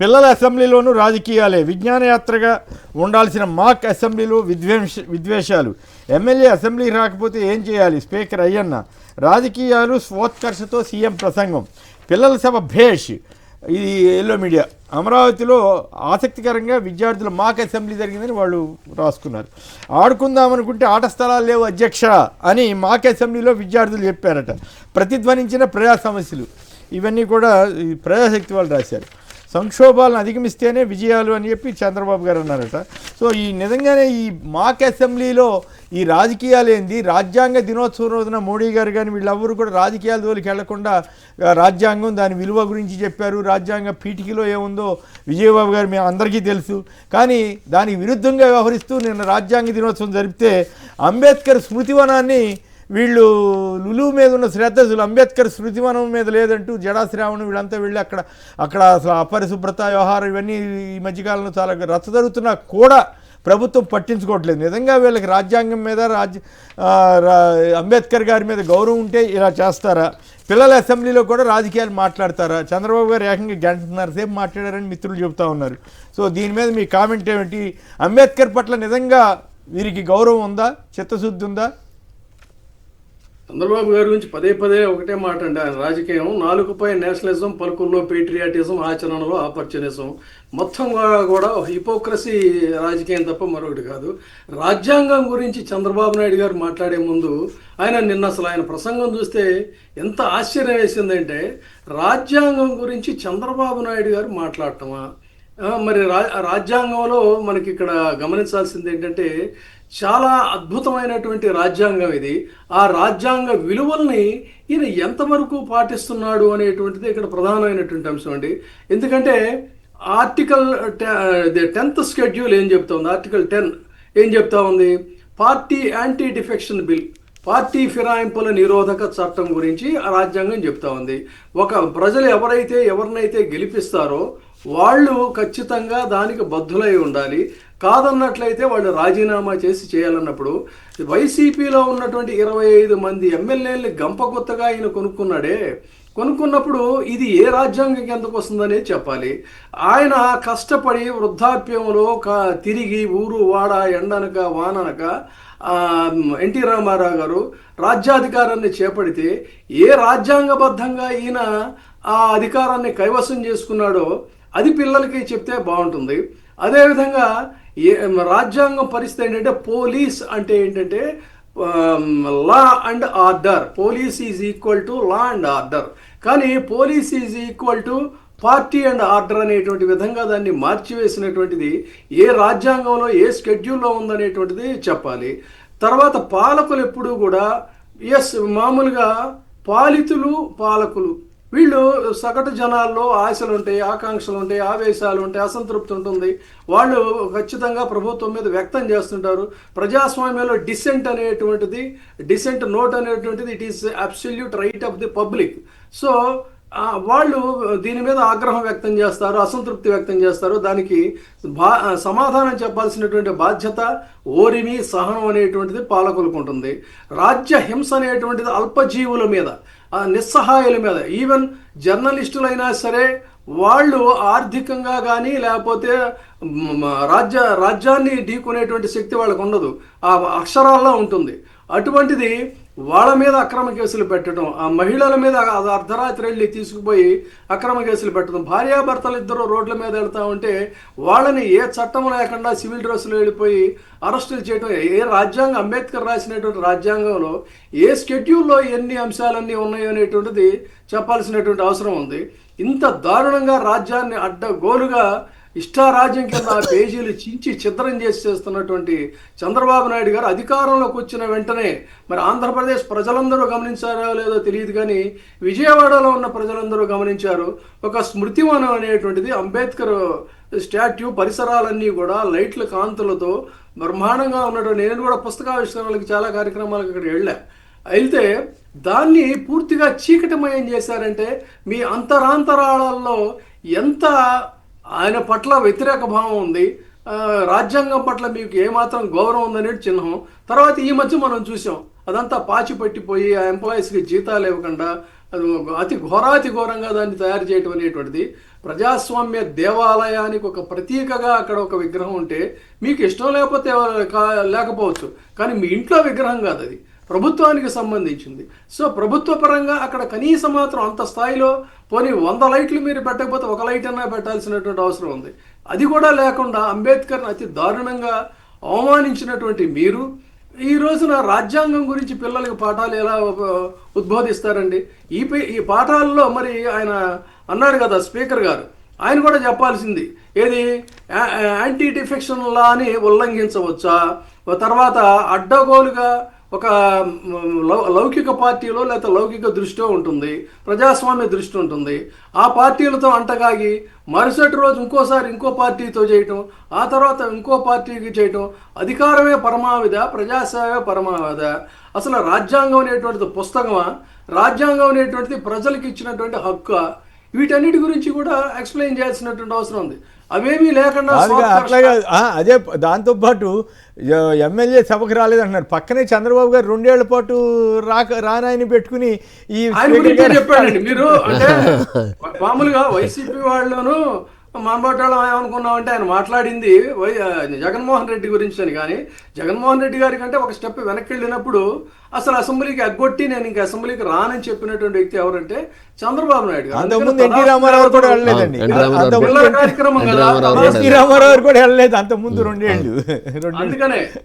పిల్లల అసెంబ్లీలోనూ రాజకీయాలే. విజ్ఞానయాత్రగా ఉండాల్సిన మాక్ అసెంబ్లీలో విద్వేషాలు. ఎమ్మెల్యే అసెంబ్లీ రాకపోతే ఏం చేయాలి? స్పీకర్ అయ్యన్న. రాజకీయాలు స్వోత్కర్షతో సీఎం ప్రసంగం. పిల్లల సభ భేష్. ఇది ఎల్లో మీడియా. అమరావతిలో ఆసక్తికరంగా విద్యార్థుల మాక్ అసెంబ్లీ జరిగిందని వాళ్ళు రాసుకున్నారు. ఆడుకుందామనుకుంటే ఆట స్థలాలు లేవు అధ్యక్ష అని మాక్ అసెంబ్లీలో విద్యార్థులు చెప్పారట. ప్రతిధ్వనించిన ప్రజా సమస్యలు. ఇవన్నీ కూడా ప్రజాశక్తి వాళ్ళు రాశారు. సంక్షోభాలను అధిగమిస్తేనే విజయాలు అని చెప్పి చంద్రబాబు గారు అన్నారట. సో ఈ నిజంగానే ఈ మాక్ అసెంబ్లీలో ఈ రాజకీయాలు ఏంది? రాజ్యాంగ దినోత్సవం రోజున మోడీ గారు కానీ వీళ్ళెవ్వరూ కూడా రాజకీయాల జోలికి వెళ్లకుండా రాజ్యాంగం దాని విలువ గురించి చెప్పారు. రాజ్యాంగ పీఠికలో ఏముందో విజయబాబు గారు మేము అందరికీ తెలుసు. కానీ దానికి విరుద్ధంగా వ్యవహరిస్తూ నిన్న రాజ్యాంగ దినోత్సవం జరిపితే అంబేద్కర్ స్మృతివనాన్ని వీళ్ళు లులు మీద ఉన్న శ్రద్ధ అంబేద్కర్ స్మృతివనం మీద లేదంటూ జడాశ్రావణం వీళ్ళంతా వెళ్ళి అక్కడ అసలు అపరిశుభ్రత వ్యవహారం ఇవన్నీ ఈ మధ్యకాలంలో చాలా రచ్చ జరుగుతున్నా కూడా ప్రభుత్వం పట్టించుకోవట్లేదు. నిజంగా వీళ్ళకి రాజ్యాంగం మీద అంబేద్కర్ గారి మీద గౌరవం ఉంటే ఇలా చేస్తారా? పిల్లల అసెంబ్లీలో కూడా రాజకీయాలు మాట్లాడతారా? చంద్రబాబు గారు ఏకంగా గంటన్నర సేపు మాట్లాడారని మిత్రులు చెబుతూ ఉన్నారు. సో దీని మీద మీ కామెంట్ ఏమిటి? అంబేద్కర్ పట్ల నిజంగా వీరికి గౌరవం ఉందా? చిత్తశుద్ధి ఉందా? చంద్రబాబు గారి గురించి పదే పదే ఒకటే మాట అండి. ఆయన రాజకీయం నాలుగుపై నేషనలిజం, పలుకుల్లో పేట్రియాటిజం, ఆచరణలో ఆపర్చునిజం, మొత్తం కూడా హిపోక్రసీ రాజకీయం తప్ప మరొకటి కాదు. రాజ్యాంగం గురించి చంద్రబాబు నాయుడు గారు మాట్లాడే ముందు నిన్న అసలు ఆయన ప్రసంగం చూస్తే ఎంత ఆశ్చర్యం వేసిందంటే, రాజ్యాంగం గురించి చంద్రబాబు నాయుడు గారు మాట్లాడటమా? మరి రాజ్యాంగంలో మనకి ఇక్కడ గమనించాల్సింది ఏంటంటే, చాలా అద్భుతమైనటువంటి రాజ్యాంగం ఇది. ఆ రాజ్యాంగ విలువల్ని ఈయన ఎంతవరకు పాటిస్తున్నాడు అనేటువంటిది ఇక్కడ ప్రధానమైనటువంటి అంశం అండి. ఎందుకంటే ఆర్టికల్ 10th షెడ్యూల్ ఏం చెప్తా ఉంది? ఆర్టికల్ 10 ఏం చెప్తా ఉంది? Party anti defection bill, party ఫిరాయింపుల నిరోధక చట్టం గురించి ఆ రాజ్యాంగం చెప్తా ఉంది. ప్రజలు ఎవరినైతే గెలిపిస్తారో వాళ్ళు ఖచ్చితంగా దానికి బద్ధులై ఉండాలి. కాదన్నట్లయితే వాళ్ళు రాజీనామా చేయాలన్నప్పుడు వైసీపీలో ఉన్నటువంటి 25 మంది ఎమ్మెల్యేలని గంపగుత్తగా ఈయన కొనుక్కున్నప్పుడు ఇది ఏ రాజ్యాంగం ఎంతకు వస్తుందనేది చెప్పాలి. ఆయన కష్టపడి వృద్ధాప్యంలో తిరిగి ఊరు వాడ ఎండనక వాననక ఎన్టీ రామారావు గారు రాజ్యాధికారాన్ని చేపడితే ఏ రాజ్యాంగబద్ధంగా ఈయన ఆ అధికారాన్ని కైవసం చేసుకున్నాడో అది పిల్లలకి చెప్తే బాగుంటుంది. అదేవిధంగా రాజ్యాంగం పరిస్థితి ఏంటంటే, పోలీస్ అంటే ఏంటంటే law and order. Police is equal to law and order. కానీ police is equal to party and order అనేటువంటి విధంగా దాన్ని మార్చివేసినటువంటిది ఏ రాజ్యాంగంలో ఏ షెడ్యూల్లో ఉందనేటువంటిది చెప్పాలి. తర్వాత పాలకులు ఎప్పుడూ కూడా మామూలుగా పాలకులు వీళ్ళు సగటు జనాల్లో ఆశలు ఉంటాయి, ఆకాంక్షలు ఉంటాయి, ఆవేశాలు ఉంటాయి, అసంతృప్తి ఉంటుంది. వాళ్ళు ఖచ్చితంగా ప్రభుత్వం మీద వ్యక్తం చేస్తుంటారు. ప్రజాస్వామ్యంలో డిసెంట్ నోట్ అనేటువంటిది it is absolute right of the public. So వాళ్ళు దీని మీద ఆగ్రహం వ్యక్తం చేస్తారు, అసంతృప్తి వ్యక్తం చేస్తారు. దానికి సమాధానం చెప్పాల్సినటువంటి బాధ్యత, ఓరిమి, సహనం అనేటువంటిది పాలకులకు ఉంటుంది. రాజ్య హింస అనేటువంటిది అల్పజీవుల మీద, నిస్సహాయుల మీద, ఈవెన్ జర్నలిస్టులైనా సరే వాళ్ళు ఆర్థికంగా కానీ లేకపోతే రాజ్యాన్ని ఢీకొనేటువంటి శక్తి వాళ్ళకు ఉండదు, ఆ అక్షరాల్లో ఉంటుంది. అటువంటిది వాళ్ళ మీద అక్రమ కేసులు పెట్టడం, ఆ మహిళల మీద అర్ధరాత్రి వెళ్ళి తీసుకుపోయి అక్రమ కేసులు పెట్టడం, భార్యాభర్తలు ఇద్దరు రోడ్ల మీద వెళ్తూ ఉంటే వాళ్ళని ఏ చట్టం లేకుండా సివిల్ డ్రెస్సులు వెళ్ళిపోయి అరెస్టులు చేయడం. ఏ రాజ్యాంగం, అంబేద్కర్ రాసినటువంటి రాజ్యాంగంలో ఏ షెడ్యూల్లో ఎన్ని అంశాలన్నీ ఉన్నాయో అనేటువంటిది చెప్పాల్సినటువంటి అవసరం ఉంది. ఇంత దారుణంగా రాజ్యాన్ని అడ్డగోలుగా ఇష్టారాజ్యం కింద ఆ పేజీలు చించి ఛిద్రం చేస్తున్నటువంటి చంద్రబాబు నాయుడు గారు అధికారంలోకి వచ్చిన వెంటనే, మరి ఆంధ్రప్రదేశ్ ప్రజలందరూ గమనించారో లేదో తెలియదు కానీ విజయవాడలో ఉన్న ప్రజలందరూ గమనించారు. ఒక స్మృతివనం అనేటువంటిది, అంబేద్కర్ స్టాట్యూ పరిసరాలన్నీ కూడా లైట్ల కాంతులతో బ్రహ్మాండంగా ఉన్నటువంటి, నేను కూడా పుస్తకావిష్కరణలకు చాలా కార్యక్రమాలకు అక్కడ వెళ్తే దాన్ని పూర్తిగా చీకటిమయం చేశారంటే మీ అంతరాంతరాళాల్లో ఎంత ఆయన పట్ల వ్యతిరేక భావం ఉంది, రాజ్యాంగం పట్ల మీకు ఏమాత్రం గౌరవం ఉందనేది చిహ్నం. తర్వాత ఈ మధ్య మనం చూసాం అదంతా పాచి పట్టిపోయి ఆ ఎంప్లాయీస్కి జీతాలు ఇవ్వకుండా అతి ఘోరాతి ఘోరంగా దాన్ని తయారు చేయటం అనేటువంటిది. ప్రజాస్వామ్య దేవాలయానికి ఒక ప్రతీకగా అక్కడ ఒక విగ్రహం ఉంటే మీకు ఇష్టం లేకపోతే లేకపోవచ్చు, కానీ మీ ఇంట్లో విగ్రహం కాదు, అది ప్రభుత్వానికి సంబంధించింది. సో ప్రభుత్వ పరంగా అక్కడ కనీసం మాత్రం అంత స్థాయిలో పోనీ 100 లైట్లు మీరు పెట్టకపోతే 1 లైట్ అన్నా పెట్టాల్సినటువంటి అవసరం ఉంది. అది కూడా లేకుండా అంబేద్కర్ని అతి దారుణంగా అవమానించినటువంటి మీరు ఈ రోజున రాజ్యాంగం గురించి పిల్లలకి పాఠాలు ఎలా ఉద్బోధిస్తారండి? ఈ పాఠాల్లో మరి ఆయన అన్నాడు కదా స్పీకర్ గారు, ఆయన కూడా చెప్పాల్సింది ఏది, యాంటీ డిఫెక్షన్ లాని ఉల్లంఘించవచ్చా, తర్వాత అడ్డగోలుగా ఒక లౌకిక పార్టీలో లేకపోతే లౌకిక దృష్టి ఉంటుంది, ప్రజాస్వామ్య దృష్టి ఉంటుంది, ఆ పార్టీలతో అంటగాగి మరుసటి రోజు ఇంకోసారి ఇంకో పార్టీతో చేయటం, ఆ తర్వాత ఇంకో పార్టీకి చేయటం, అధికారమే పరమావధి, ప్రజాసేవే పరమావధి. అసలు రాజ్యాంగం అనేటువంటిది పుస్తకమా, రాజ్యాంగం అనేటువంటిది ప్రజలకు ఇచ్చినటువంటి హక్కు, వీటన్నిటి గురించి కూడా ఎక్స్ప్లెయిన్ చేయాల్సినటువంటి అవసరం ఉంది. అవేమీ లేకుండా అట్లాగే అదే దాంతోపాటు ఎమ్మెల్యే సభకు రాలేదంటున్నారు, పక్కనే చంద్రబాబు గారు 2 ఏళ్ల పాటు రానాయని పెట్టుకుని ఈ చెప్పాడండి. మీరు అంటే మామూలుగా వైసీపీ వాళ్ళను మనబట్టాళం ఏమనుకున్నామంటే ఆయన మాట్లాడింది జగన్మోహన్ రెడ్డి గురించి అని, కానీ జగన్మోహన్ రెడ్డి గారి కంటే ఒక స్టెప్ వెనక్కి వెళ్ళినప్పుడు అసలు అసెంబ్లీకి ఎగ్గొట్టి నేను ఇంకా అసెంబ్లీకి రానని చెప్పినటువంటి వ్యక్తి ఎవరంటే చంద్రబాబు నాయుడు గారు. ఎన్టీ రామారావు కూడా వెళ్ళలేదండి, కార్యక్రమం ఎన్టీ రామారావు కూడా వెళ్ళలేదు అంతకుముందు 2 ఏళ్ళు.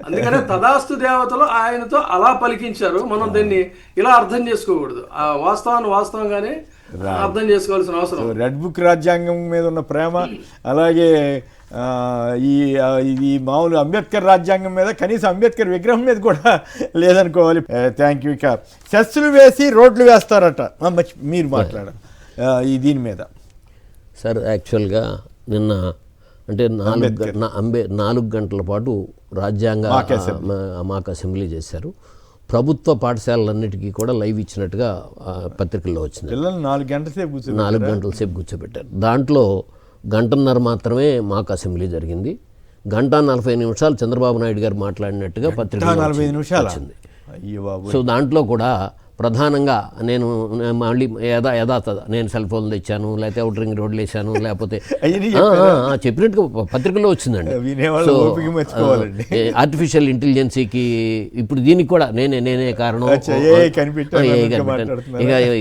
అందుకనే తదాస్తు దేవతలు ఆయనతో అలా పలికించారు. మనం దీన్ని ఇలా అర్థం చేసుకోకూడదు, ఆ వాస్తవాన్ని వాస్తవంగానే అర్థం చేసుకోవాల్సిన అవసరం. రెడ్ బుక్ రాజ్యాంగం మీద ఉన్న ప్రేమ, అలాగే ఈ మామూలు అంబేద్కర్ రాజ్యాంగం మీద, కనీసం అంబేద్కర్ విగ్రహం మీద కూడా లేదనుకోవాలి. Thank you. ఇక సెస్సులు వేసి రోడ్లు వేస్తారట, మీరు మాట్లాడారు దీని మీద. సార్ యాక్చువల్గా నిన్న అంటే 4 గంటల పాటు రాజ్యాంగ మాక్ అసెంబ్లీ చేశారు. ప్రభుత్వ పాఠశాలలన్నిటికీ కూడా లైవ్ ఇచ్చినట్టుగా పత్రికల్లో వచ్చింది. 4 గంటల సేపు కూర్చోబెట్టారు. దాంట్లో 1.5 గంట మాత్రమే మాక్ అసెంబ్లీ జరిగింది. 1:40 చంద్రబాబు నాయుడు గారు మాట్లాడినట్టుగా పత్రికల్లో వచ్చింది. సో దాంట్లో కూడా ప్రధానంగా నేను మళ్ళీ యథాతథ నేను సెల్ ఫోన్ తెచ్చాను, లేకపోతే అవుట్ రింగ్ రోడ్లు వేసాను, లేకపోతే చెప్పినట్టుగా పత్రికల్లో వచ్చిందండి. సో ఆర్టిఫిషియల్ ఇంటెలిజెన్సీకి ఇప్పుడు దీనికి కూడా నేనే కారణం,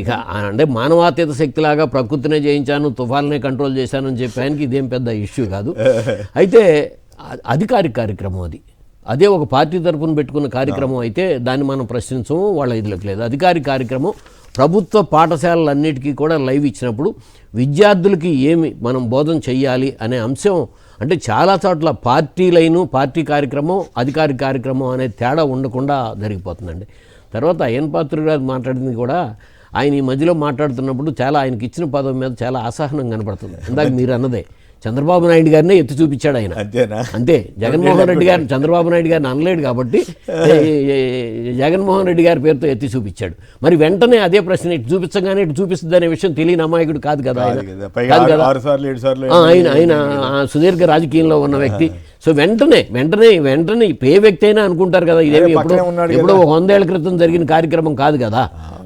ఇక అంటే మానవాతీత శక్తిలాగా ప్రకృతినే జయించాను, తుఫాన్నే కంట్రోల్ చేశానని చెప్పి ఆయనకి ఇదేం పెద్ద ఇష్యూ కాదు. అయితే అధికారిక కార్యక్రమం అదే ఒక పార్టీ తరఫున పెట్టుకున్న కార్యక్రమం అయితే దాన్ని మనం ప్రశ్నించము, వాళ్ళ ఇదిలోకి లేదు. అధికారిక కార్యక్రమం ప్రభుత్వ పాఠశాలలన్నిటికీ కూడా లైవ్ ఇచ్చినప్పుడు విద్యార్థులకి ఏమి మనం బోధన చెయ్యాలి అనే అంశం అంటే చాలా చోట్ల పార్టీ కార్యక్రమం అధికారిక కార్యక్రమం అనే తేడా ఉండకుండా జరిగిపోతుందండి. తర్వాత అయ్యన్ పాత్రుడు గారు మాట్లాడింది కూడా ఆయన ఈ మధ్యలో మాట్లాడుతున్నప్పుడు చాలా ఆయనకి ఇచ్చిన పదవి మీద చాలా అసహనం కనపడుతుంది. ఇందాక మీరు అన్నదే చంద్రబాబు నాయుడు గారినే ఎత్తి చూపించాడు ఆయన, అంతే. జగన్మోహన్ రెడ్డి గారు చంద్రబాబు నాయుడు గారిని అనలేడు కాబట్టి జగన్మోహన్ రెడ్డి గారి పేరుతో ఎత్తి చూపించాడు. మరి వెంటనే అదే ప్రశ్న ఇటు చూపించగానే ఇటు చూపిస్తుంది అనే విషయం తెలియని అమాయకుడు కాదు కదా ఆయన సుదీర్ఘ రాజకీయంలో ఉన్న వ్యక్తి. సో వెంటనే ఏ వ్యక్తి అయినా అనుకుంటారు కదా ఇదేమి ఎప్పుడో 100 ఏళ్ల క్రితం జరిగిన కార్యక్రమం కాదు కదా.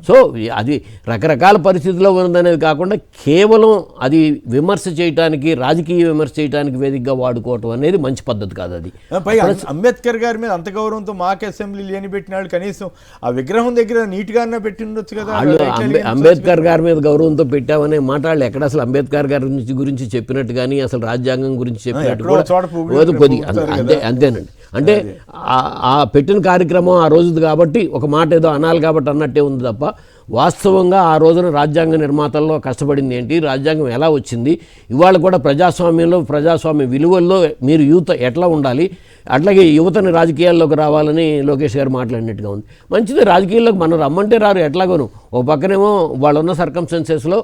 సో అది రకరకాల పరిస్థితుల్లో ఉన్నదనేది కాకుండా కేవలం అది విమర్శ చేయడానికి, రాజకీయ విమర్శ చేయడానికి వేదికగా వాడుకోవటం అనేది మంచి పద్ధతి కాదు. అది అంబేద్కర్ గారి మీద అంత గౌరవంతో మాక్ అసెంబ్లీ లేని పెట్టినాడు, కనీసం ఆ విగ్రహం దగ్గర నీట్గా పెట్టి ఉండొచ్చు కదా. అంబేద్కర్ గారి మీద గౌరవంతో పెట్టామనే మాట వాళ్ళు ఎక్కడ అసలు అంబేద్కర్ గారి గురించి చెప్పినట్టు కానీ అసలు రాజ్యాంగం గురించి చెప్పినట్టు అంతేనండి. అంటే ఆ పెట్టిన కార్యక్రమం ఆ రోజుది కాబట్టి ఒక మాట ఏదో అనాలి కాబట్టి అన్నట్టే ఉంది తప్ప వాస్తవంగా ఆ రోజున రాజ్యాంగ నిర్మాతల్లో కష్టపడింది ఏంటి, రాజ్యాంగం ఎలా వచ్చింది, ఇవాళ కూడా ప్రజాస్వామ్య విలువల్లో మీరు యూత్ ఎట్లా ఉండాలి, అట్లాగే యువతని రాజకీయాల్లోకి రావాలని లోకేష్ గారు మాట్లాడినట్టుగా ఉంది. మంచిది, రాజకీయాల్లోకి మనం రమ్మంటే రారు ఎట్లాగోను. ఓ పక్కనేమో వాళ్ళున్న సర్కమ్స్టెన్సెస్లో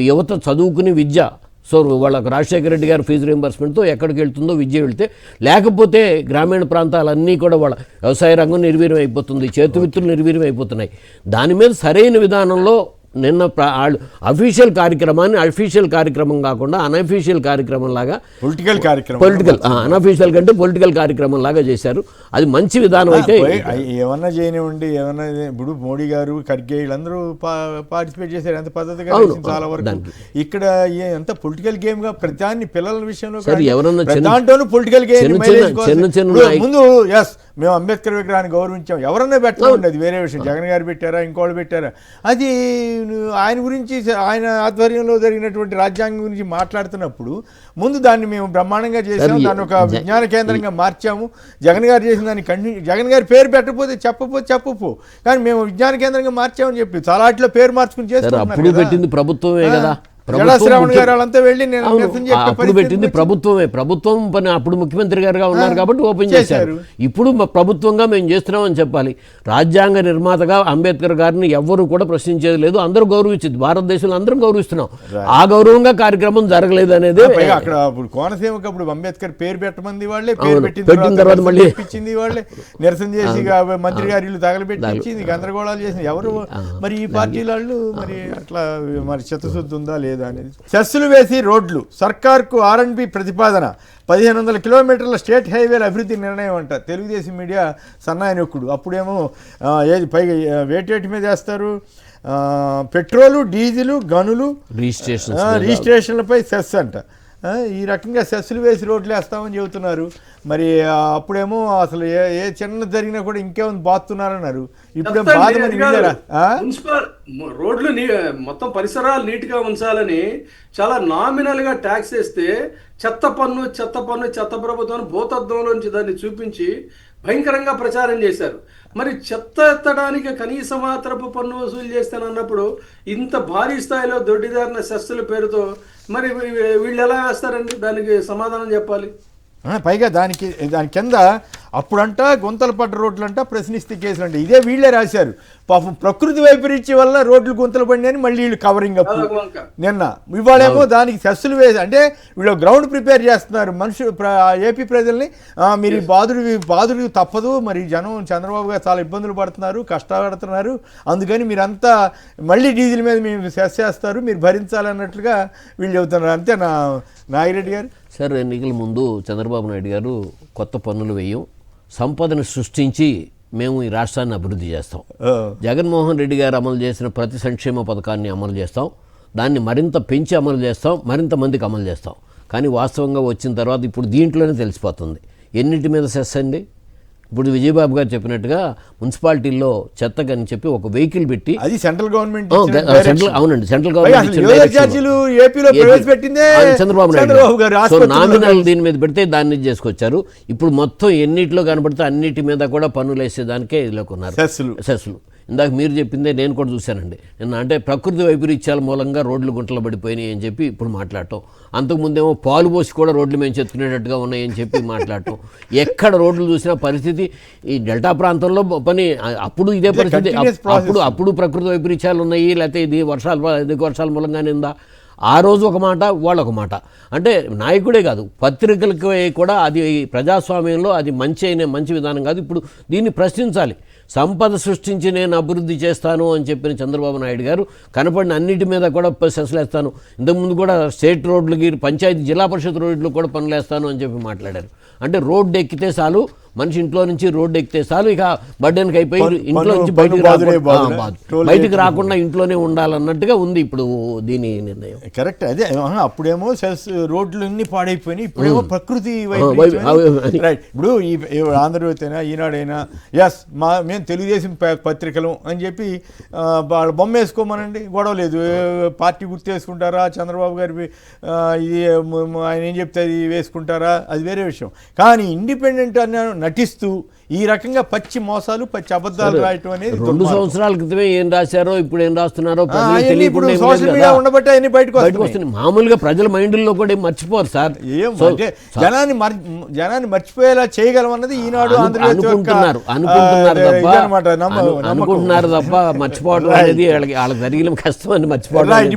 యువత చదువుకుని విద్య, సో వాళ్ళకు రాజశేఖర రెడ్డి గారు ఫీజు రీంబర్స్మెంట్తో ఎక్కడికి వెళ్తుందో విద్య వెళ్తే, లేకపోతే గ్రామీణ ప్రాంతాలన్నీ కూడా వాళ్ళ వ్యవసాయ రంగం నిర్వీర్యం అయిపోతుంది, చేతి వృత్తులు నిర్వీర్యం అయిపోతున్నాయి. దాని మీద సరైన విధానంలో నిన్న అఫీషియల్ కార్యక్రమాన్ని అఫీషియల్ కార్యక్రమం కాకుండా అనఫీషియల్ కార్యక్రమం లాగా పొలిటికల్ అనఫీషియల్ కంటే పొలిటికల్ కార్యక్రమం లాగా చేశారు. అది మంచి విధానం. అయితే ఏమన్నా చేయనివ్వండి, ఏమన్నా ఇప్పుడు మోడీ గారు ఖర్గే వీళ్ళందరూ పార్టిసిపేట్ చేశారు, ఎంత పద్ధతిగా చాలా వరకు. ఇక్కడ ఎంత పొలిటికల్ గేమ్ గా ప్రతి పిల్లల విషయంలో దాంట్లోనూ పొలిటికల్ గేమ్ ముందు ఎస్ మేము అంబేద్కర్ విగ్రహాన్ని గౌరవించాం, ఎవరన్నా పెట్టండి, అది వేరే విషయం. జగన్ గారు పెట్టారా, ఇంకోళ్ళు పెట్టారా, అది ఆయన గురించి ఆయన ఆధ్వర్యంలో జరిగినటువంటి రాజ్యాంగం గురించి మాట్లాడుతున్నప్పుడు ముందు దాన్ని మేము బ్రహ్మాండంగా చేసాము, దాన్ని ఒక విజ్ఞాన కేంద్రంగా మార్చాము. జగన్ గారు చేసిన దాన్ని జగన్ గారి పేరు పెట్టకపోతే చెప్పపో, కానీ మేము విజ్ఞాన కేంద్రంగా మార్చామని చెప్పి చాలా వాటిలో పేరు మార్చుకుని చేస్తాం. పెట్టింది ప్రభుత్వమే కదా, అప్పుడు పెట్టింది ప్రభుత్వమే. ప్రభుత్వం పని అప్పుడు ముఖ్యమంత్రి గారుగా ఉన్నారు కాబట్టి ఓపెన్ చేశారు. ఇప్పుడు ప్రభుత్వంగా మేము చేస్తున్నామని చెప్పాలి. రాజ్యాంగ నిర్మాతగా అంబేద్కర్ గారిని ఎవ్వరూ కూడా ప్రశ్నించేది లేదు, అందరూ గౌరవించింది. భారతదేశంలో అందరం గౌరవిస్తున్నాం. ఆ గౌరవంగా కార్యక్రమం జరగలేదు అనేది అక్కడ కోనసీమకు అప్పుడు అంబేద్కర్ పేరు పెట్టమంది వాళ్ళే, పేరు పెట్టిన తర్వాత మళ్ళీ ఇప్పించింది వాళ్ళే, నిరసన చేసి మంత్రి గారి ఇల్లు తగలబెట్టించింది, గందరగోళాలు చేసింది ఎవరు. మరి ఈ పార్టీ వాళ్ళు మరి అట్లా మరి చిత్తశుద్ధి ఉందా లేదా అనేది. సెస్సులు వేసి రోడ్లు, సర్కార్కు R&B ప్రతిపాదన, 1500 కిలోమీటర్ల స్టేట్ హైవేల అభివృద్ధి నిర్ణయం అంట. తెలుగుదేశం మీడియా సన్నాయనొక్కుడు. అప్పుడేమో ఏది పైగా వేటేటి మీద వేస్తారు, పెట్రోలు, డీజిలు, గనులు, రిజిస్ట్రేషన్లపై సెస్ అంట. ఈ రకంగా సెస్సులు వేసి రోడ్లు వేస్తామని చెబుతున్నారు. మరి అప్పుడేమో అసలు ఏ చిన్న జరిగినా కూడా ఇంకేముంది బాతున్నారన్నారు. ఇప్పుడు మున్సిపల్ రోడ్లు మొత్తం పరిసరాలు నీట్ గా ఉంచాలని చాలా నామినల్ గా ట్యాక్స్ వేస్తే చెత్త ప్రభుత్వం భూతత్వంలోంచి దాన్ని చూపించి భయంకరంగా ప్రచారం చేశారు. మరి చెత్త ఎత్తడానికి కనీస మాత్రపు పన్ను వసూలు చేస్తానన్నప్పుడు ఇంత భారీ స్థాయిలో దొడ్డిదారిన సెస్సుల పేరుతో మరి వీళ్ళు ఎలా వేస్తారండి? దానికి సమాధానం చెప్పాలి. పైగా దాని కింద అప్పుడంట గుంతలు పడ్డ రోడ్లంట, ప్రశ్నిస్తే కేసులు అంటే ఇదే వీళ్ళే రాశారు. పాపం ప్రకృతి వైపరీత్యం వల్ల రోడ్లు గుంతలు పడినాయని మళ్ళీ వీళ్ళు కవరింగ్ అప్ నిన్న. ఇవాళేమో దానికి సెస్సులు వేసి అంటే వీళ్ళు గ్రౌండ్ ప్రిపేర్ చేస్తున్నారు మనుషులు, ఏపీ ప్రజల్ని. మీరు ఈ బాధుడు తప్పదు, మరి జనం చంద్రబాబు గారు చాలా ఇబ్బందులు పడుతున్నారు, కష్టపడుతున్నారు, అందుకని మీరంతా మళ్ళీ డీజిల్ మీద మేము సెస్ చేస్తారు, మీరు భరించాలన్నట్లుగా వీళ్ళు చెబుతున్నారు. అంతే నాగిరెడ్డి గారు. సార్, ఎన్నికల ముందు చంద్రబాబు నాయుడు గారు కొత్త పన్నులు వేయం, సంపదను సృష్టించి మేము ఈ రాష్ట్రాన్ని అభివృద్ధి చేస్తాం, జగన్మోహన్ రెడ్డి గారు అమలు చేసిన ప్రతి సంక్షేమ పథకాన్ని అమలు చేస్తాం, దాన్ని మరింత పెంచి అమలు చేస్తాం, మరింత మందికి అమలు చేస్తాం. కానీ వాస్తవంగా వచ్చిన తర్వాత ఇప్పుడు దీంట్లోనే తెలిసిపోతుంది ఎన్నిటి మీద సెస్ అండి. ఇప్పుడు విజయబాబు గారు చెప్పినట్టుగా మున్సిపాలిటీల్లో చెత్తగని చెప్పి ఒక వెహికల్ పెట్టి, అది సెంట్రల్ గవర్నమెంట్, అవునండి central government Chandrababu Naidu nominal దీని మీద పెడితే దాన్ని చేసుకొచ్చారు. ఇప్పుడు మొత్తం ఎన్నిటిలో కనబడితే అన్నిటి మీద కూడా పన్నులు వేసేదానికే ఇదిలోకున్నారు సెస్లు. ఇందాక మీరు చెప్పిందే నేను కూడా చూశానండి నిన్న. అంటే ప్రకృతి వైపరీత్యాల మూలంగా రోడ్లు గుంటలు పడిపోయినాయి అని చెప్పి ఇప్పుడు మాట్లాడటం, అంతకుముందేమో పాలు పోసి కూడా రోడ్లు మేము చెత్తుకునేటట్టుగా ఉన్నాయని చెప్పి మాట్లాడటం. ఎక్కడ రోడ్లు చూసినా పరిస్థితి ఈ డెల్టా ప్రాంతంలో పని అప్పుడు ఇదే పరిస్థితి. అప్పుడు ప్రకృతి వైపరీత్యాలు ఉన్నాయి, లేకపోతే ఇది వర్షాల మూలంగానే ఉందా? ఆ రోజు ఒక మాట, వాళ్ళు ఒక మాట. అంటే నాయకుడే కాదు, పత్రికలకి కూడా అది ప్రజాస్వామ్యంలో అది మంచి విధానం కాదు. ఇప్పుడు దీన్ని ప్రశ్నించాలి. సంపద సృష్టించి నేను అభివృద్ధి చేస్తాను అని చెప్పిన చంద్రబాబు నాయుడు గారు కనపడిన అన్నిటి మీద కూడా సెస్లేస్తాను, ఇంతకుముందు కూడా స్టేట్ రోడ్లకి, పంచాయతీ జిల్లా పరిషత్ రోడ్లు కూడా పనులేస్తాను అని చెప్పి మాట్లాడారు. అంటే రోడ్డు ఎక్కితే చాలు, మనిషి ఇంట్లో నుంచి రోడ్డు ఎక్కితే చాలు, ఇక బడ్డెన్కి అయిపోయి ఇంట్లో నుంచి బయటికి రాకుండా ఇంట్లోనే ఉండాలన్నట్టుగా ఉంది ఇప్పుడు దీని నిర్ణయం. కరెక్ట్. అదే అప్పుడేమో రోడ్లన్నీ పాడైపోయినాయి, ఇప్పుడేమో ప్రకృతి రైట్. ఇప్పుడు ఆంధ్రజ్యోతి అయినా ఈనాడైనా ఎస్ మేము తెలుగుదేశం పత్రికలు అని చెప్పి వాళ్ళ బొమ్మ వేసుకోమనండి, గొడవ లేదు. పార్టీ గుర్తు వేసుకుంటారా, చంద్రబాబు గారి ఇది ఆయన ఏం చెప్తే అది వేసుకుంటారా, అది వేరే విషయం. కానీ ఇండిపెండెంట్ అన్న నటిస్తూ ఈ రకంగా పచ్చి మోసాలు, పచ్చి అబద్ధాలు రాయటం అనేది 2 సంవత్సరాల క్రితమే ఏం రాశారో ఇప్పుడు ఏం రాస్తున్నారో సోషల్ మీడియా ఉండబట్టే అన్ని బయటకు వస్తున్నాయి. మామూలుగా ప్రజల మైండ్లో కూడా మర్చిపోరు సార్. అంటే జనాన్ని మర్చిపోయేలా చేయగలం అన్నది ఈనాడు అనుకుంటున్నారు తప్ప మర్చిపోవడం అనేది వాళ్ళకి జరిగిన కష్టం అని మర్చిపోవడం.